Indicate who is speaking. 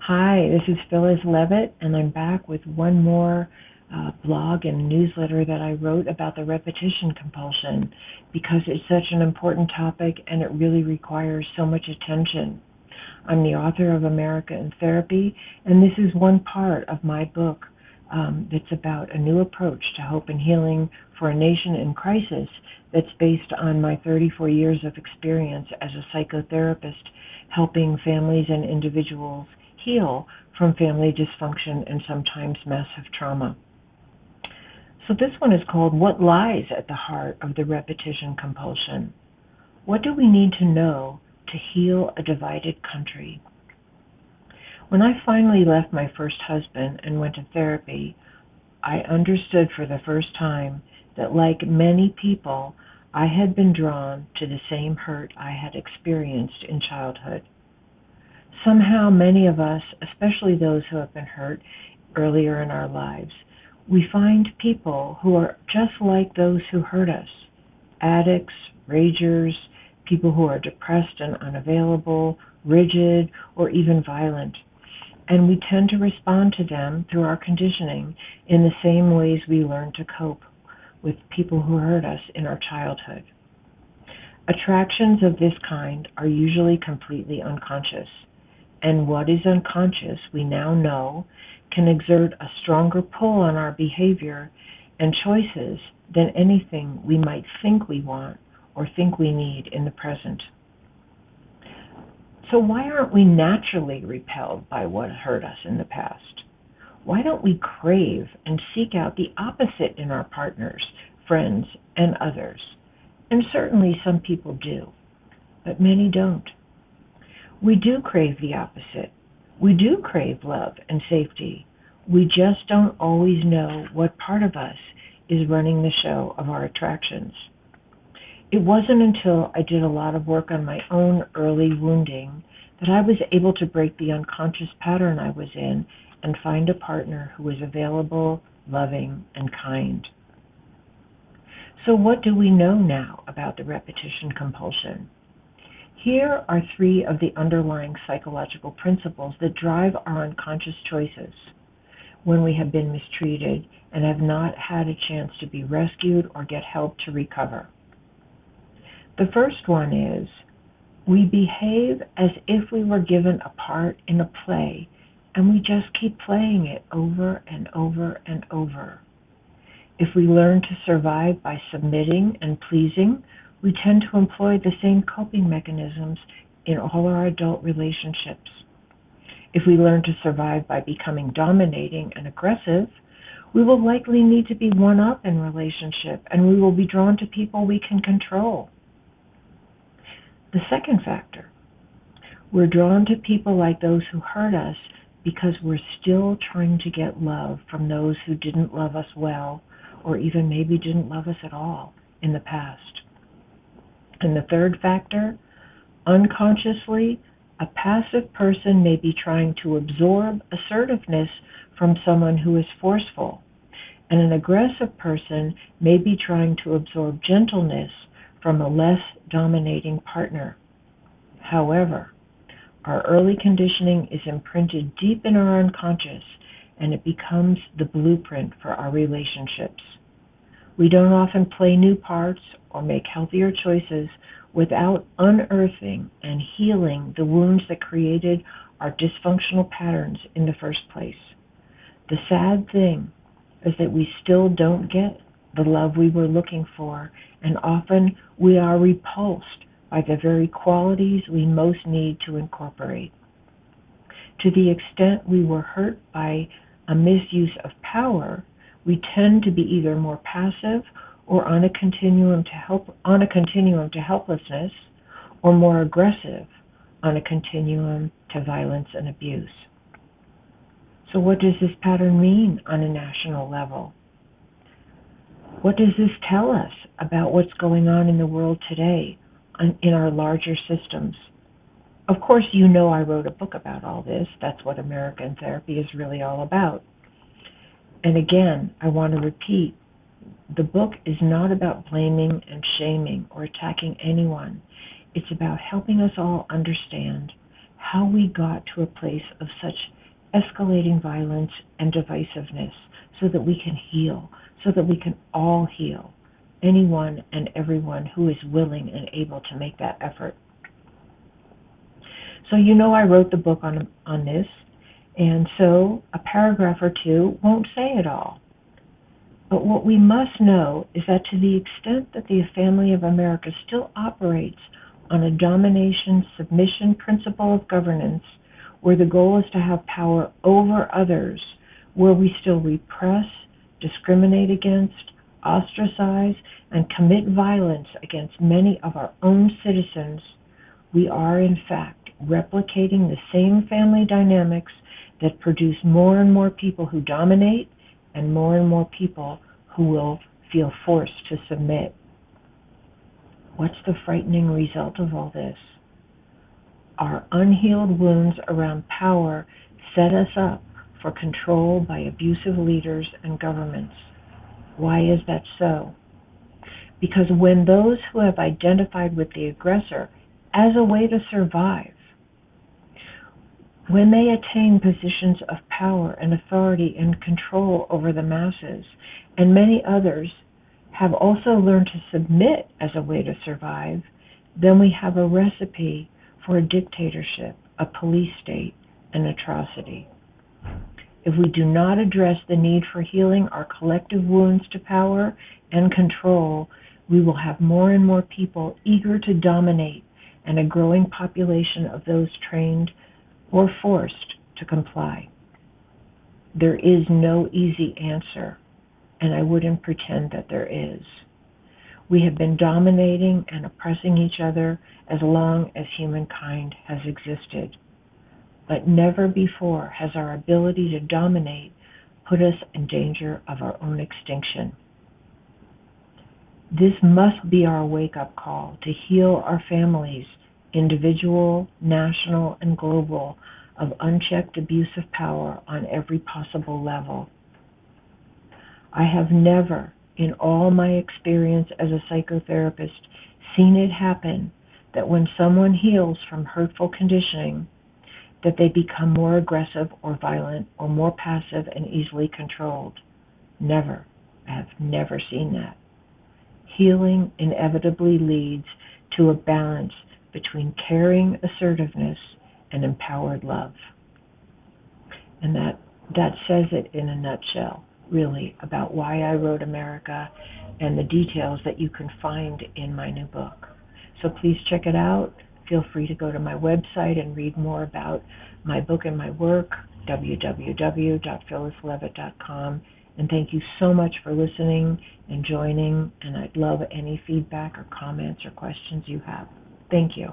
Speaker 1: Hi, this is Phyllis Levitt, and I'm back with one more blog and newsletter that I wrote about the repetition compulsion because it's such an important topic and it really requires so much attention. I'm the author of America in Therapy, and this is one part of my book that's about a new approach to hope and healing for a nation in crisis that's based on my 34 years of experience as a psychotherapist helping families and individuals heal from family dysfunction and sometimes massive trauma. So this one is called What Lies at the Heart of the Repetition Compulsion? What do we need to know to heal a divided country? When I finally left my first husband and went to therapy, I understood for the first time that, like many people, I had been drawn to the same hurt I had experienced in childhood. Somehow, many of us, especially those who have been hurt earlier in our lives, we find people who are just like those who hurt us. Addicts, ragers, people who are depressed and unavailable, rigid, or even violent. And we tend to respond to them through our conditioning in the same ways we learn to cope with people who hurt us in our childhood. Attractions of this kind are usually completely unconscious. And what is unconscious, we now know, can exert a stronger pull on our behavior and choices than anything we might think we want or think we need in the present. So why aren't we naturally repelled by what hurt us in the past? Why don't we crave and seek out the opposite in our partners, friends, and others? And certainly some people do, but many don't. We do crave the opposite. We do crave love and safety. We just don't always know what part of us is running the show of our attractions. It wasn't until I did a lot of work on my own early wounding that I was able to break the unconscious pattern I was in and find a partner who was available, loving, and kind. So what do we know now about the repetition compulsion? Here are three of the underlying psychological principles that drive our unconscious choices when we have been mistreated and have not had a chance to be rescued or get help to recover. The first one is, we behave as if we were given a part in a play and we just keep playing it over and over and over. If we learn to survive by submitting and pleasing, we tend to employ the same coping mechanisms in all our adult relationships. If we learn to survive by becoming dominating and aggressive, we will likely need to be one up in relationship, and we will be drawn to people we can control. The second factor, we're drawn to people like those who hurt us because we're still trying to get love from those who didn't love us well, or even maybe didn't love us at all in the past. And the third factor, unconsciously, a passive person may be trying to absorb assertiveness from someone who is forceful, and an aggressive person may be trying to absorb gentleness from a less dominating partner. However, our early conditioning is imprinted deep in our unconscious, and it becomes the blueprint for our relationships. We don't often play new parts or make healthier choices without unearthing and healing the wounds that created our dysfunctional patterns in the first place. The sad thing is that we still don't get the love we were looking for, and often we are repulsed by the very qualities we most need to incorporate. To the extent we were hurt by a misuse of power, we tend to be either more passive or on a continuum to helplessness, or more aggressive on a continuum to violence and abuse. So what does this pattern mean on a national level? What does this tell us about what's going on in the world today in our larger systems? Of course, you know I wrote a book about all this. That's what America in Therapy is really all about. And again, I want to repeat, the book is not about blaming and shaming or attacking anyone. It's about helping us all understand how we got to a place of such escalating violence and divisiveness so that we can heal, so that we can all heal, anyone and everyone who is willing and able to make that effort. So I wrote the book on this, and so a paragraph or two won't say it all. But what we must know is that to the extent that the family of America still operates on a domination-submission principle of governance, where the goal is to have power over others, where we still repress, discriminate against, ostracize, and commit violence against many of our own citizens, we are in fact replicating the same family dynamics that produce more and more people who dominate and more people who will feel forced to submit. What's the frightening result of all this? Our unhealed wounds around power set us up for control by abusive leaders and governments. Why is that so? Because when those who have identified with the aggressor as a way to survive, when they attain positions of power and authority and control over the masses, and many others have also learned to submit as a way to survive, then we have a recipe for a dictatorship, a police state, an atrocity. If we do not address the need for healing our collective wounds to power and control, we will have more and more people eager to dominate and a growing population of those trained or forced to comply. There is no easy answer, and I wouldn't pretend that there is. We have been dominating and oppressing each other as long as humankind has existed. But never before has our ability to dominate put us in danger of our own extinction. This must be our wake-up call to heal our families, individual, national, and global, of unchecked abuse of power on every possible level. I have never, in all my experience as a psychotherapist, seen it happen that when someone heals from hurtful conditioning, that they become more aggressive or violent or more passive and easily controlled. Never. I have never seen that. Healing inevitably leads to a balance between caring assertiveness and empowered love. And that says it in a nutshell, really, about why I wrote America and the details that you can find in my new book. So please check it out. Feel free to go to my website and read more about my book and my work, www.phyllislevitt.com. And thank you so much for listening and joining, and I'd love any feedback or comments or questions you have. Thank you.